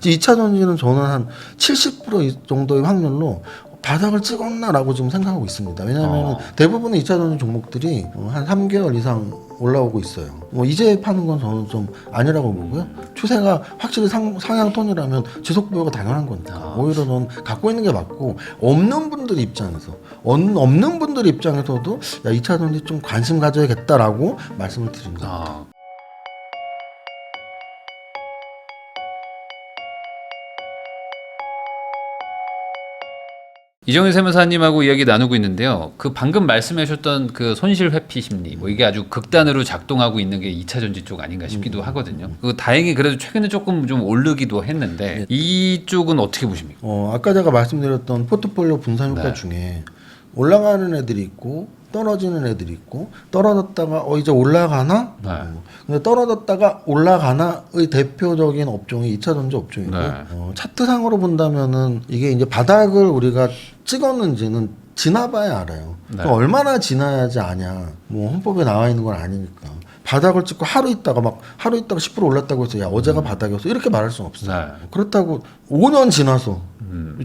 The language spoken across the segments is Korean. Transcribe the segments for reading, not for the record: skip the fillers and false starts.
2차 전지는 저는 한 70% 정도의 확률로 바닥을 찍었나라고 지금 생각하고 있습니다. 왜냐하면 대부분의 2차 전지 종목들이 한 3개월 이상 올라오고 있어요. 뭐 이제 파는 건 저는 좀 아니라고 보고요. 추세가 확실히 상향 톤이라면 지속 보유가 당연한 거니까 오히려 저는 갖고 있는 게 맞고, 없는 분들 입장에서 없는 분들 입장에서도 야 2차 전지 좀 관심 가져야겠다라고 말씀을 드립니다. 이정윤 세무사님하고 이야기 나누고 있는데요. 그 방금 말씀하셨던 그 손실 회피 심리, 뭐 이게 아주 극단으로 작동하고 있는 게 2차 전지 쪽 아닌가 싶기도 하거든요. 그 다행히 그래도 최근에 조금 좀 오르기도 했는데 이쪽은 어떻게 보십니까? 아까 제가 말씀드렸던 포트폴리오 분산 효과 네. 중에 올라가는 애들이 있고 떨어지는 애들이 있고, 떨어졌다가 이제 올라가나? 네. 근데 떨어졌다가 올라가나의 대표적인 업종이 2차 전지 업종이고요. 네. 차트상으로 본다면은 이게 이제 바닥을 우리가 찍었는지는 지나봐야 알아요. 네. 얼마나 지나야지 아냐. 뭐 헌법에 나와 있는 건 아니니까. 바닥을 찍고 하루 있다가 10% 올랐다고 해서 야 어제가 바닥이었어 이렇게 말할 수는 없어요. 네. 그렇다고 5년 지나서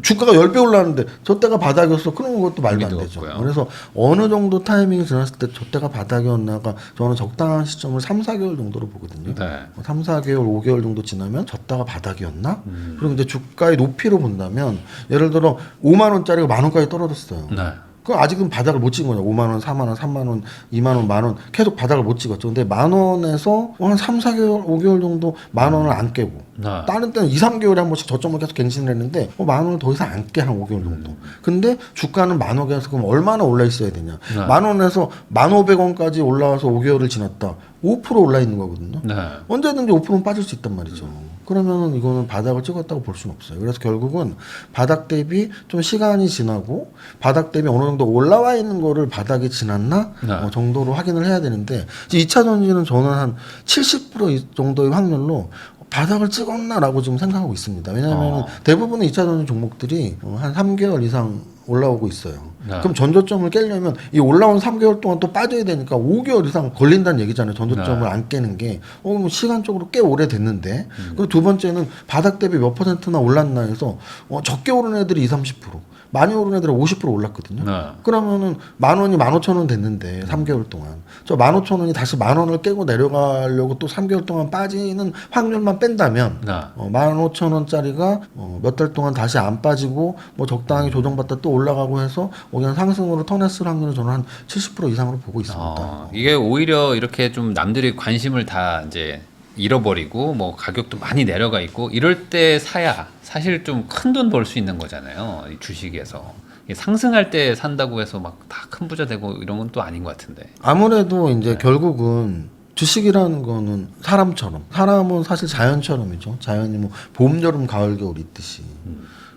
주가가 10배 올랐는데 저 때가 바닥이었어 그런 것도 말도 안 되죠. 없고요. 그래서 어느 정도 타이밍이 지났을 때 저 때가 바닥이었나가 저는 적당한 시점을 3, 4개월 정도로 보거든요. 네. 3, 4개월, 5개월 정도 지나면 저 때가 바닥이었나? 그리고 이제 주가의 높이로 본다면 예를 들어 5만 원짜리가 만 원까지 떨어졌어요. 네. 그 아직은 바닥을 못 찍은 거냐. 5만 원, 4만 원, 3만 원, 2만 원, 만 원 계속 바닥을 못 찍었죠. 근데 만 원에서 한 3, 4개월, 5개월 정도 만 원을 안 깨고 다른 때는 2, 3개월에 한 번씩 저점을 계속 갱신을 했는데 만 원을 더 이상 안 깨 한 5개월 정도. 근데 주가는 만 원에서 그럼 얼마나 올라 있어야 되냐. 만 원에서 1,500원까지 올라와서 5개월을 지났다. 5% 올라 있는 거거든요. 네. 언제든지 5%는 빠질 수 있단 말이죠. 그러면 이거는 바닥을 찍었다고 볼 수는 없어요. 그래서 결국은 바닥 대비 좀 시간이 지나고 바닥 대비 어느 정도 올라와 있는 거를 바닥이 지났나 정도로 확인을 해야 되는데, 2차 전지는 저는 한 70% 정도의 확률로 바닥을 찍었나라고 지금 생각하고 있습니다. 왜냐하면 대부분의 2차 전지 종목들이 한 3개월 이상 올라오고 있어요. 그럼 전저점을 깨려면 이 올라온 3개월 동안 또 빠져야 되니까 5개월 이상 걸린다는 얘기잖아요. 전저점을 안 깨는 게. 뭐 시간적으로 꽤 오래 됐는데. 그리고 두 번째는 바닥 대비 몇 퍼센트나 올랐나 해서 적게 오른 애들이 20, 30%. 많이 오른 애들은 50% 올랐거든요. 그러면은 만 원이 15,000원 됐는데 3개월 동안 저 15,000원이 다시 만 원을 깨고 내려가려고 또 3개월 동안 빠지는 확률만 뺀다면 15,000원짜리가 몇 달 동안 다시 안 빠지고 뭐 적당히 조정받다 또 올라가고 해서 그냥 상승으로 턴했을 확률은 저는 한 70% 이상으로 보고 있습니다. 이게 오히려 이렇게 좀 남들이 관심을 다 이제 잃어버리고 뭐 가격도 많이 내려가 있고 이럴 때 사야 사실 좀 큰 돈 벌 수 있는 거잖아요. 이 주식에서. 상승할 때 산다고 해서 막 다 큰 부자 되고 이런 건 또 아닌 것 같은데. 아무래도 이제 결국은 주식이라는 거는 사람은 사실 자연처럼이죠. 자연이 뭐 봄, 여름, 가을, 겨울 있듯이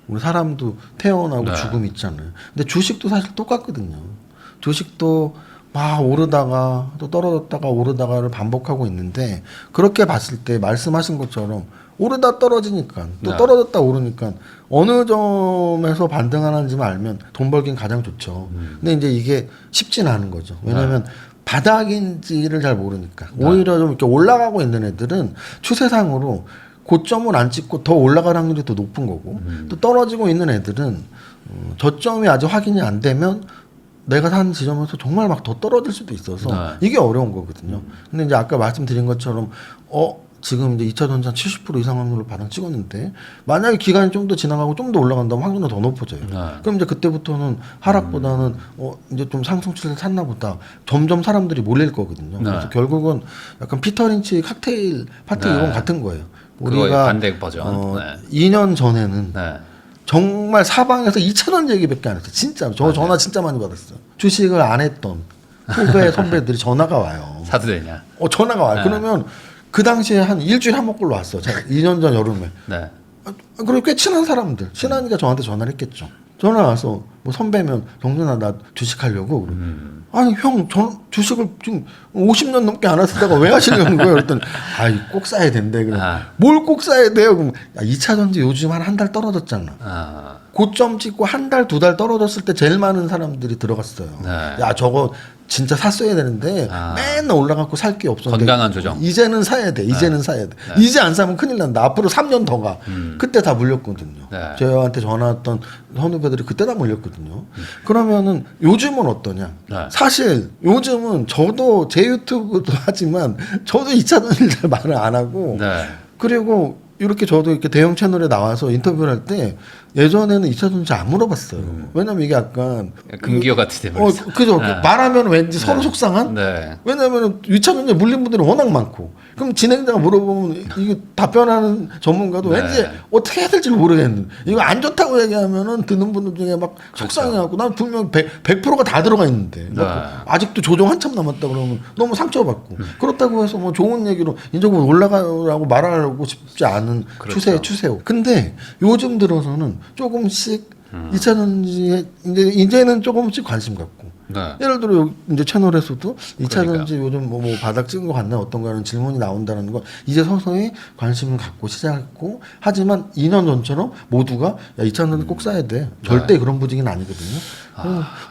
우리 사람도 태어나고 죽음 있잖아요. 근데 주식도 사실 똑같거든요. 주식도 막 오르다가 또 떨어졌다가 오르다가를 반복하고 있는데, 그렇게 봤을 때 말씀하신 것처럼 오르다 떨어지니까 또 떨어졌다 오르니까 어느 점에서 반등하는지만 알면 돈 벌긴 가장 좋죠. 근데 이제 이게 쉽지는 않은 거죠. 왜냐하면 바닥인지를 잘 모르니까. 오히려 좀 이렇게 올라가고 있는 애들은 추세상으로 고점을 안 찍고 더 올라갈 확률이 더 높은 거고, 또 떨어지고 있는 애들은 저점이 아직 확인이 안 되면 내가 산 지점에서 정말 막 더 떨어질 수도 있어서 이게 어려운 거거든요. 근데 이제 아까 말씀드린 것처럼 지금 이제 2차 전지 한 70% 이상 확률로 바닥 찍었는데, 만약에 기간이 좀 더 지나가고 좀 더 올라간다면 확률은 더 높아져요. 그럼 이제 그때부터는 하락보다는 이제 좀 상승 추세를 탔나 보다. 점점 사람들이 몰릴 거거든요. 그래서 결국은 약간 피터 린치 칵테일 파티 이론 같은 거예요. 우리가 반대 버전. 2년 전에는 정말 사방에서 2차 전지 얘기밖에 안 했어요. 진짜 저 전화 진짜 많이 받았어요. 주식을 안 했던 후배 선배들이 전화가 와요. 사도 되냐? 전화가 와요. 그러면 그 당시에 한 일주일에 한 번꼴로 왔어. 2년 전 여름에. 그리고 꽤 친한 사람들. 친하니까 저한테 전화를 했겠죠. 전화 와서 뭐 선배면 정준아 나 주식하려고. 아니 형 주식을 지금 50년 넘게 안 하시다가 왜 하시려는 거예요? 그랬더니 꼭 사야 된대. 뭘 꼭 사야 돼요? 그럼 2차 전지 요즘 한 달 떨어졌잖아. 고점 찍고 한 달, 두 달 떨어졌을 때 제일 많은 사람들이 들어갔어요. 야 저거 진짜 샀어야 되는데 맨날 올라가고 살 게 없었는데 건강한 조정. 이제는 사야 돼. 이제는 사야 돼. 이제 안 사면 큰일 난다. 앞으로 3년 더 가. 그때 다 물렸거든요. 네. 저한테 전화 왔던 선후배들이 그때 다 물렸거든요. 그러면은 요즘은 어떠냐? 네. 사실 요즘은 저도 제 유튜브도 하지만 저도 2차 전지를 잘 말을 안 하고 네. 그리고 이렇게 저도 이렇게 대형 채널에 나와서 인터뷰를 할 때 예전에는 2차 전지 안 물어봤어요. 왜냐면 이게 약간 금기어 같이 돼버렸어. 그죠. 네. 말하면 왠지 서로 속상한? 네. 왜냐면 2차 전지 물린 분들이 워낙 많고 그럼 진행자가 물어보면 이게 답변하는 전문가도 네. 왠지 어떻게 해야 될지 모르겠는 이거 안 좋다고 얘기하면은 듣는 분들 중에 막 속상해하고 난 분명 100%가 다 들어가 있는데 네. 아직도 조정 한참 남았다 그러면 너무 상처받고 그렇다고 해서 뭐 좋은 얘기로 인적으로 올라가라고 말하고 싶지 않은 그렇죠. 추세요. 근데 요즘 들어서는 조금씩 2차 전지에 이제는 조금씩 관심 갖고 네. 예를 들어 이제 채널에서도 2차 그러니까요. 전지 요즘 뭐 바닥 찍은 거 같나 어떤가 하는 질문이 나온다는 건 이제 서서히 관심을 갖고 시작했고 하지만 2년 전처럼 모두가 야 2차 전지 꼭 사야 돼. 절대 그런 분위기는 아니거든요.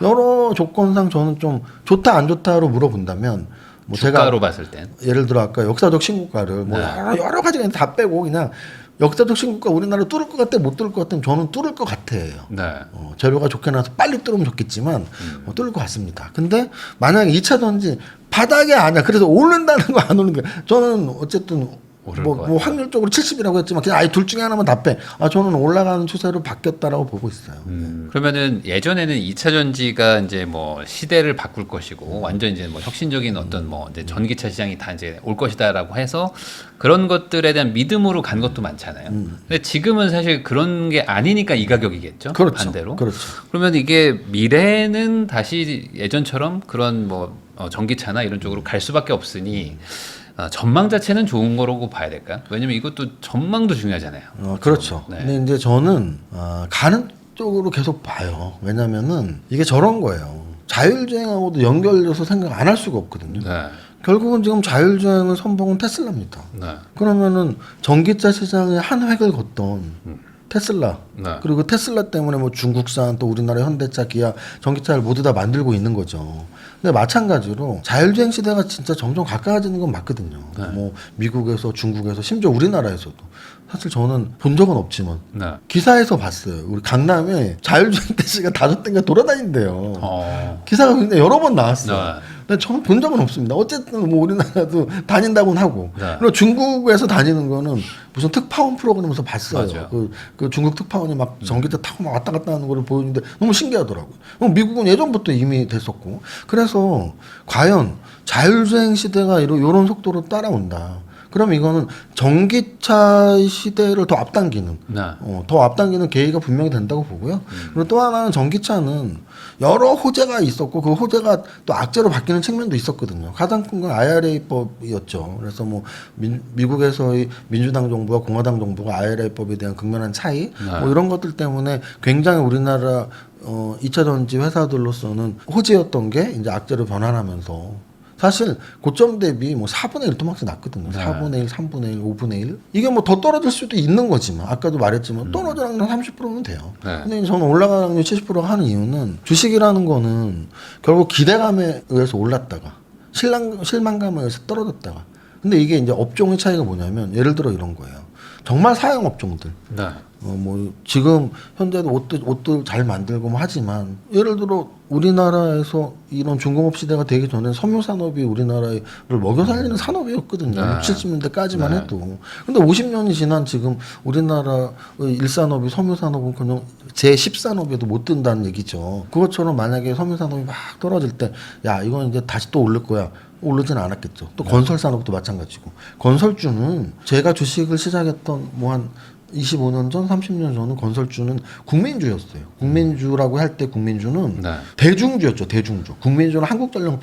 여러 조건상 저는 좀 좋다 안 좋다로 물어본다면 뭐 주가로 봤을 땐. 예를 들어 아까 역사적 신고가를 뭐 여러 가지가 다 빼고 그냥 역사적 신고가 우리나라 뚫을 것 같아 못 뚫을 것 같으면 저는 뚫을 것 같아요. 네. 재료가 좋게 나와서 빨리 뚫으면 좋겠지만 뚫을 것 같습니다. 근데 만약에 2차 전지 바닥이 아니야. 그래서 오른다는 거 안 오는 게 저는 어쨌든 오를 것 뭐 확률적으로 70이라고 했지만 그냥 아예 둘 중에 하나만 다 빼. 저는 올라가는 추세로 바뀌었다라고 보고 있어요. 그러면은 예전에는 2차 전지가 이제 뭐 시대를 바꿀 것이고 완전 이제 뭐 혁신적인 어떤 뭐 이제 전기차 시장이 다 이제 올 것이다라고 해서 그런 것들에 대한 믿음으로 간 것도 많잖아요. 근데 지금은 사실 그런 게 아니니까 이 가격이겠죠. 그렇죠. 반대로. 그렇죠. 그러면 이게 미래는 다시 예전처럼 그런 뭐 전기차나 이런 쪽으로 갈 수밖에 없으니 전망 자체는 좋은 거라고 봐야 될까요? 왜냐면 이것도 전망도 중요하잖아요. 그렇죠. 네. 근데 이제 저는 가는 쪽으로 계속 봐요. 왜냐면은 이게 저런 거예요. 자율주행하고도 연결돼서 생각 안 할 수가 없거든요. 네. 결국은 지금 자율주행을 선봉은 테슬라입니다. 네. 그러면은 전기차 시장에 한 획을 걷던 테슬라 네. 그리고 테슬라 때문에 뭐 중국산 또 우리나라 현대차, 기아 전기차를 모두 다 만들고 있는 거죠. 근데 마찬가지로 자율주행 시대가 진짜 점점 가까워지는 건 맞거든요. 네. 뭐 미국에서 중국에서 심지어 우리나라에서도 사실 저는 본 적은 없지만 네. 기사에서 봤어요. 우리 강남에 자율주행 택시가 5대가 돌아다닌대요. 기사가 굉장히 여러 번 나왔어요. 네. 근데 저는 본 적은 없습니다. 어쨌든 뭐 우리나라도 다닌다고는 하고 네. 그리고 중국에서 다니는 거는 무슨 특파원 프로그램에서 봤어요. 맞아요. 그 중국 특파원이 막 전기차 타고 막 왔다 갔다 하는 거를 보이는데 너무 신기하더라고요. 미국은 예전부터 이미 됐었고 그래서 과연 자율주행 시대가 이런 속도로 따라온다. 그럼 이거는 전기차 시대를 더 앞당기는, 네. 더 앞당기는 계기가 분명히 된다고 보고요. 그리고 또 하나는 전기차는 여러 호재가 있었고 그 호재가 또 악재로 바뀌는 측면도 있었거든요. 가장 큰 건 IRA법이었죠. 그래서 뭐 미국에서의 민주당 정부와 공화당 정부가 IRA법에 대한 극명한 차이, 뭐 이런 것들 때문에 굉장히 우리나라 2차 전지 회사들로서는 호재였던 게 이제 악재로 변환하면서. 사실 고점 대비 뭐 4분의 1 토막스 낮거든요. 네. 4분의 1, 3분의 1, 5분의 1. 이게 뭐 더 떨어질 수도 있는 거지만 아까도 말했지만 떨어질 확률 30%면 돼요. 네. 근데 저는 올라가는 확률 70%가 하는 이유는 주식이라는 거는 결국 기대감에 의해서 올랐다가 실망감에 의해서 떨어졌다가. 근데 이게 이제 업종의 차이가 뭐냐면 예를 들어 이런 거예요. 정말 사양 업종들. 네. 뭐 지금 현재도 옷들 잘 만들고 뭐 하지만 예를 들어 우리나라에서 이런 중공업 시대가 되기 전에 섬유 산업이 우리나라를 먹여 살리는 산업이었거든요. 네. 70년대까지만 네. 해도. 근데 50년이 지난 지금 우리나라의 일산업이 섬유 산업은 그냥 제10산업에도 못 든다는 얘기죠. 그것처럼 만약에 섬유 산업이 막 떨어질 때 야 이건 이제 다시 또 오를 거야. 오르지는 않았겠죠. 또 건설 산업도 마찬가지고. 건설주는 제가 주식을 시작했던 뭐 한 25년 전, 30년 전은 건설주는 국민주였어요. 국민주라고 할 때 국민주는 네. 대중주였죠. 대중주. 국민주는 한국전력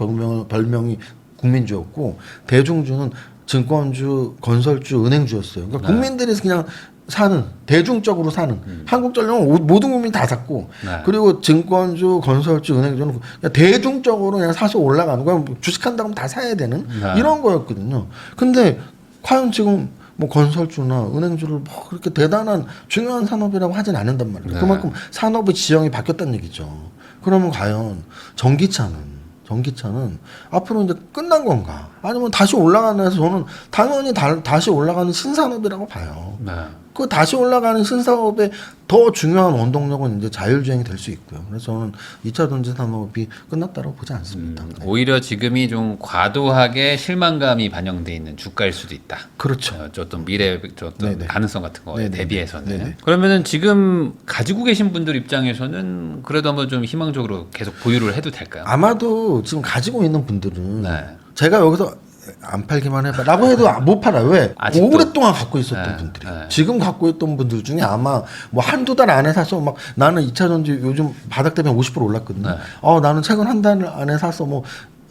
별명이 국민주였고 대중주는 증권주, 건설주, 은행주였어요. 그러니까 국민들이 그냥 사는 대중적으로 사는 한국전력은 모든 국민이 다 샀고 네. 그리고 증권주, 건설주, 은행주는 그냥 대중적으로 그냥 사서 올라가는 거야. 주식한다고 하면 다 사야 되는 네. 이런 거였거든요. 근데 과연 지금 뭐 건설주나 은행주를 뭐 그렇게 대단한 중요한 산업이라고 하진 않는단 말이에요. 네. 그만큼 산업의 지형이 바뀌었다는 얘기죠. 그러면 과연 전기차는 전기차는 앞으로 이제 끝난 건가? 아니면 다시 올라가는 해서 저는 당연히 다시 올라가는 신산업이라고 봐요. 네. 그 다시 올라가는 신사업의 더 중요한 원동력은 이제 자율주행이 될 수 있고요. 그래서 저는 2차 전지 산업이 끝났다고 보지 않습니다. 네. 오히려 지금이 좀 과도하게 실망감이 반영돼 있는 주가일 수도 있다. 그렇죠. 어떤 미래 어떤 네네. 가능성 같은 거에 네네네. 대비해서는. 네네. 그러면은 지금 가지고 계신 분들 입장에서는 그래도 한번 좀 희망적으로 계속 보유를 해도 될까요? 아마도 지금 가지고 있는 분들은 네. 제가 여기서 안 팔기만 해봐라고 해도 못 팔아요. 왜? 아직도? 오랫동안 갖고 있었던 네, 분들이. 네. 지금 갖고 있던 분들 중에 아마 뭐 한두 달 안에 사서 막 나는 2차 전지 요즘 바닥 대비 50% 올랐거든요. 네. 나는 최근 한 달 안에 사서 뭐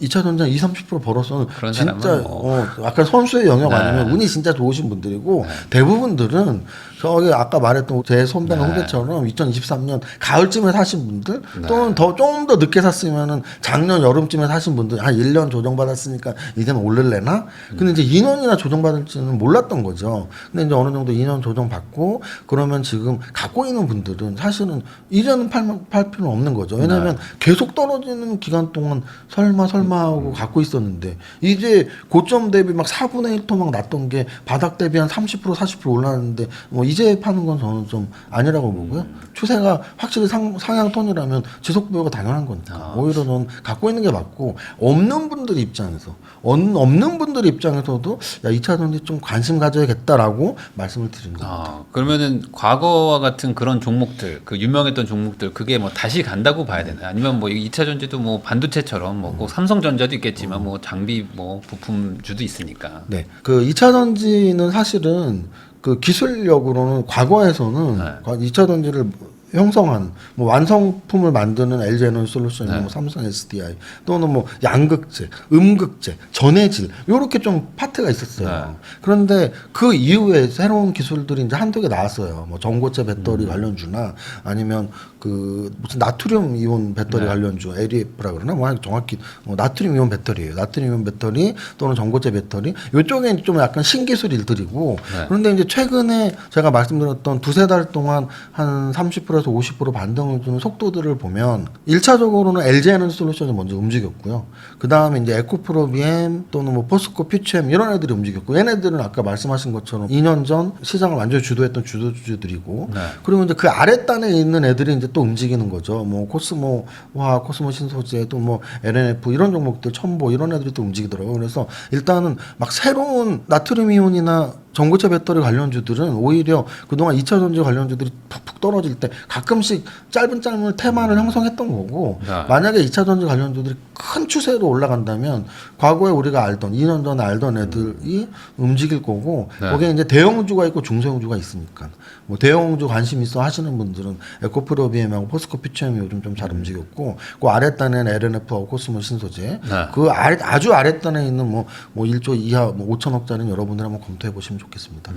2차 전지 20-30% 벌어서 그런 진짜 사람은 뭐. 약간 선수의 영역 네. 아니면 운이 진짜 좋으신 분들이고 대부분들은 저기 아까 말했던 제 선배나 네. 후배처럼 2023년 가을쯤에 사신 분들 네. 또는 좀 더 늦게 샀으면은 작년 여름쯤에 사신 분들 한 1년 조정받았으니까 이제는 오를래나? 근데 이제 2년이나 조정받을지는 몰랐던 거죠. 근데 이제 어느 정도 2년 조정받고 그러면 지금 갖고 있는 분들은 사실은 이제는 팔 필요는 없는 거죠. 왜냐하면 계속 떨어지는 기간 동안 설마 하고 갖고 있었는데 이제 고점 대비 막 4분의 1토 막 났던 게 바닥 대비 한 30% 40% 올랐는데 뭐 이제 파는 건 저는 좀 아니라고 보고요. 추세가 확실히 상향 톤이라면 지속 보유가 당연한 거니까 오히려 저는 갖고 있는 게 맞고 없는 분들 입장에서 없는 분들 입장에서도 야 2차 전지 좀 관심 가져야겠다라고 말씀을 드린 겁니다. 그러면은 과거와 같은 그런 종목들, 그 유명했던 종목들 그게 뭐 다시 간다고 봐야 되나요? 아니면 뭐 2차 전지도 뭐 반도체처럼 뭐 꼭 삼성전자도 있겠지만 뭐 장비 뭐 부품주도 있으니까. 네, 그 2차 전지는 사실은 그 기술력으로는 과거에서는 네. 2차 전지를 형성한 뭐 완성품을 만드는 LG 에너지 솔루션이나 네. 뭐 삼성 SDI 또는 뭐 양극재, 음극재, 전해질 요렇게 좀 파트가 있었어요. 네. 그런데 그 이후에 새로운 기술들이 이제 한두 개 나왔어요. 뭐 전고체 배터리 관련주나 아니면 그 무슨 나트륨 이온 배터리 네. 관련주 LEF라 그러나 뭐 정확히 나트륨 이온 배터리예요. 나트륨 이온 배터리 또는 전고체 배터리 요쪽에 좀 약간 신기술 일들이고 네. 그런데 이제 최근에 제가 말씀드렸던 두세 달 동안 한 30%에서 50% 반등을 주는 속도들을 보면 1차적으로는 LG 에너지 솔루션이 먼저 움직였고요. 그 다음에 이제 에코프로비엠 또는 뭐 포스코 퓨처엠 이런 애들이 움직였고 얘네들은 아까 말씀하신 것처럼 2년 전 시장을 완전히 주도했던 주도주들이고 네. 그리고 이제 그 아랫단에 있는 애들이 이제 또 움직이는 거죠. 뭐 코스모와 코스모 신소재 또 뭐 LNF 이런 종목들 첨보 이런 애들이 또 움직이더라고요. 그래서 일단은 막 새로운 나트륨 이온이나 전고체 배터리 관련주들은 오히려 그동안 2차 전지 관련주들이 푹푹 떨어질 때 가끔씩 짧은 테마를 형성했던 거고 네. 만약에 2차 전지 관련주들이 큰 추세로 올라간다면 과거에 우리가 알던 2년 전에 알던 애들이 움직일 거고 네. 거기에 이제 대형주가 있고 중소형주가 있으니까 뭐 대형주 관심 있어 하시는 분들은 에코프로비엠하고 포스코 퓨처엠이 요즘 좀 잘 움직였고 그 아랫단에는 LNF하고 코스모 신소재 네. 그 아주 아랫단에 있는 뭐 1조 이하 뭐 5천억짜리는 여러분들 한번 검토해 보시면 좋겠습니다.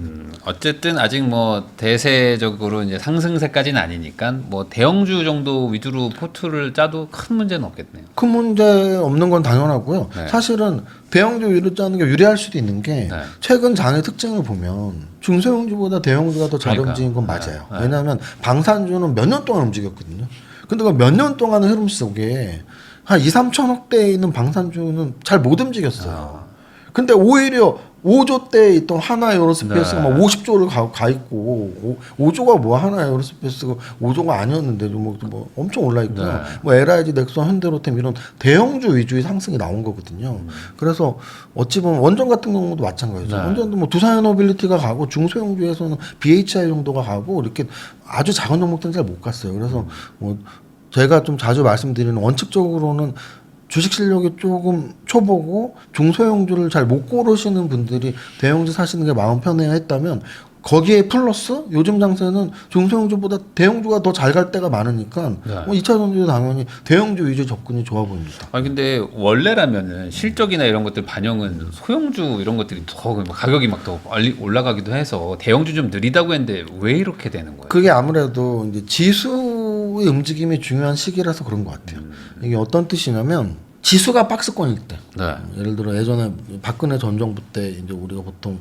어쨌든 아직 뭐 대세적으로 이제 상승세까지는 아니니까 뭐 대형주 정도 위주로 포트를 짜도 큰 문제는 없겠네요. 큰 문제 없는 건 당연하고요. 네. 사실은 대형주 위로 짜는 게 유리할 수도 있는 게 네. 최근 장의 특징을 보면 중소형주보다 대형주가 더 잘 그러니까. 움직인 건 네. 맞아요. 네. 왜냐하면 방산주는 몇 년 동안 움직였거든요. 근데 그 몇 년 동안의 흐름 속에 한 2-3천억대에 있는 방산주는 잘 못 움직였어요. 근데 오히려 5조 대에 있던 하나 에어로스페이스가 네. 막 50조를 가 있고 5조가 뭐 하나 에어로스페이스가 5조가 아니었는데 뭐 엄청 올라 있고요. 네. 뭐 LIG, 넥선, 현대로템 이런 대형주 위주의 상승이 나온 거거든요. 그래서 어찌 보면 원전 같은 경우도 마찬가지죠. 네. 원전도 뭐 두산에너빌리티가 가고 중소형주에서는 BHI 정도가 가고 이렇게 아주 작은 종목들은 잘 못 갔어요. 그래서 뭐 제가 좀 자주 말씀드리는 원칙적으로는 주식 실력이 조금 초보고 중소형주를 잘 못 고르시는 분들이 대형주 사시는 게 마음 편해야 했다면 거기에 플러스 요즘 장세는 중소형주보다 대형주가 더 잘 갈 때가 많으니까 네. 뭐 2차 전지도 당연히 대형주 위주 접근이 좋아 보입니다. 아니 근데 원래라면은 실적이나 이런 것들 반영은 소형주 이런 것들이 더 가격이 막 더 올라가기도 해서 대형주 좀 느리다고 했는데 왜 이렇게 되는 거예요? 그게 아무래도 이제 지수의 움직임이 중요한 시기라서 그런 것 같아요. 이게 어떤 뜻이냐면 지수가 박스권일 때, 네. 예를 들어 예전에 박근혜 전 정부 때 이제 우리가 보통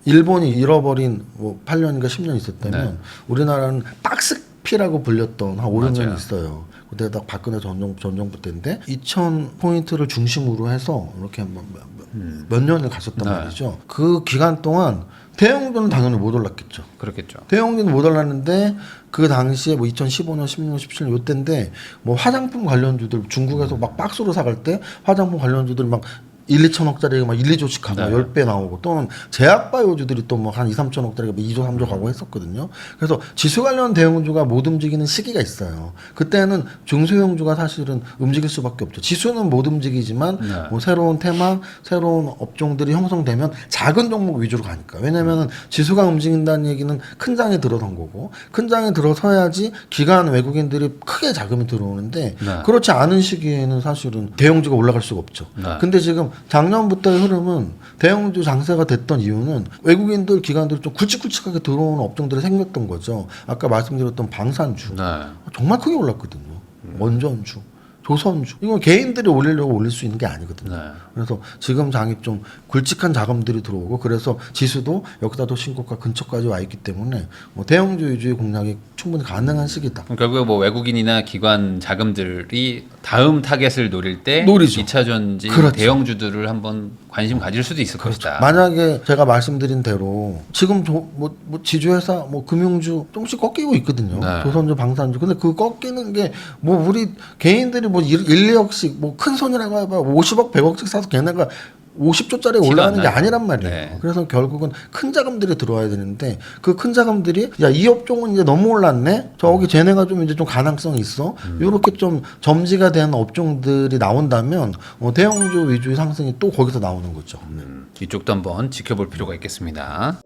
일본이 잃어버린 뭐 8년인가 10년 있었다면 네. 우리나라는 박스피라고 불렸던 한 5, 6년 맞아요. 있어요. 그때가 박근혜 전 정부 때인데 2,000포인트를 중심으로 해서 이렇게 몇 년을 갔었단 네. 말이죠. 그 기간 동안 대형주는 당연히 못 올랐겠죠. 그렇겠죠. 대형주는 못 올랐는데 그 당시에 뭐 2015년, 16년, 17년 요때인데 뭐 화장품 관련주들 중국에서 막 박스로 사갈 때 화장품 관련주들 막 1, 2천억짜리 막 1, 2조씩 가고 네. 10배 나오고 또는 제약바이오주들이 또 뭐 한 2, 3천억짜리가 뭐 2조, 3조 가고 했었거든요. 그래서 지수 관련 대형주가 못 움직이는 시기가 있어요. 그때는 중소형주가 사실은 움직일 수밖에 없죠. 지수는 못 움직이지만 네. 뭐 새로운 테마, 새로운 업종들이 형성되면 작은 종목 위주로 가니까. 왜냐면은 지수가 움직인다는 얘기는 큰 장에 들어선 거고 큰 장에 들어서야지 기관 외국인들이 크게 자금이 들어오는데 네. 그렇지 않은 시기에는 사실은 대형주가 올라갈 수가 없죠. 네. 근데 지금 작년부터의 흐름은 대형주 장세가 됐던 이유는 외국인들 기관들이 좀 굵직굵직하게 들어오는 업종들이 생겼던 거죠. 아까 말씀드렸던 방산주 네. 정말 크게 올랐거든요. 원전주, 조선주 이건 개인들이 올리려고 올릴 수 있는 게 아니거든요. 네. 그래서 지금 장이 좀 굵직한 자금들이 들어오고 그래서 지수도 역사도 신고가 근처까지 와 있기 때문에 뭐 대형주 위주의 공략이 충분히 가능한 시기다. 그럼 결국에 뭐 외국인이나 기관 자금들이 다음 타겟을 노릴 때 노리죠. 2차 전지 그렇죠. 대형주들을 한번 관심 가질 수도 있을 것이다. 만약에 제가 말씀드린 대로 지금 뭐 지주회사 뭐 금융주 조금씩 꺾이고 있거든요. 네. 조선주, 방산주. 근데 그 꺾이는 게 뭐 우리 개인들이 뭐 1, 2억씩 뭐 큰 손이라고 해봐 50억, 100억씩 사서 걔네가 50조짜리 티가 올라가는 안 게 나요. 아니란 말이에요. 네. 그래서 결국은 큰 자금들이 들어와야 되는데 그 큰 자금들이 야 이 업종은 이제 너무 올랐네. 저기 쟤네가 좀 이제 좀 가능성이 있어. 이렇게 좀 점지가 된 업종들이 나온다면 대형주 위주의 상승이 또 거기서 나오는 거죠. 이쪽도 한번 지켜볼 필요가 있겠습니다.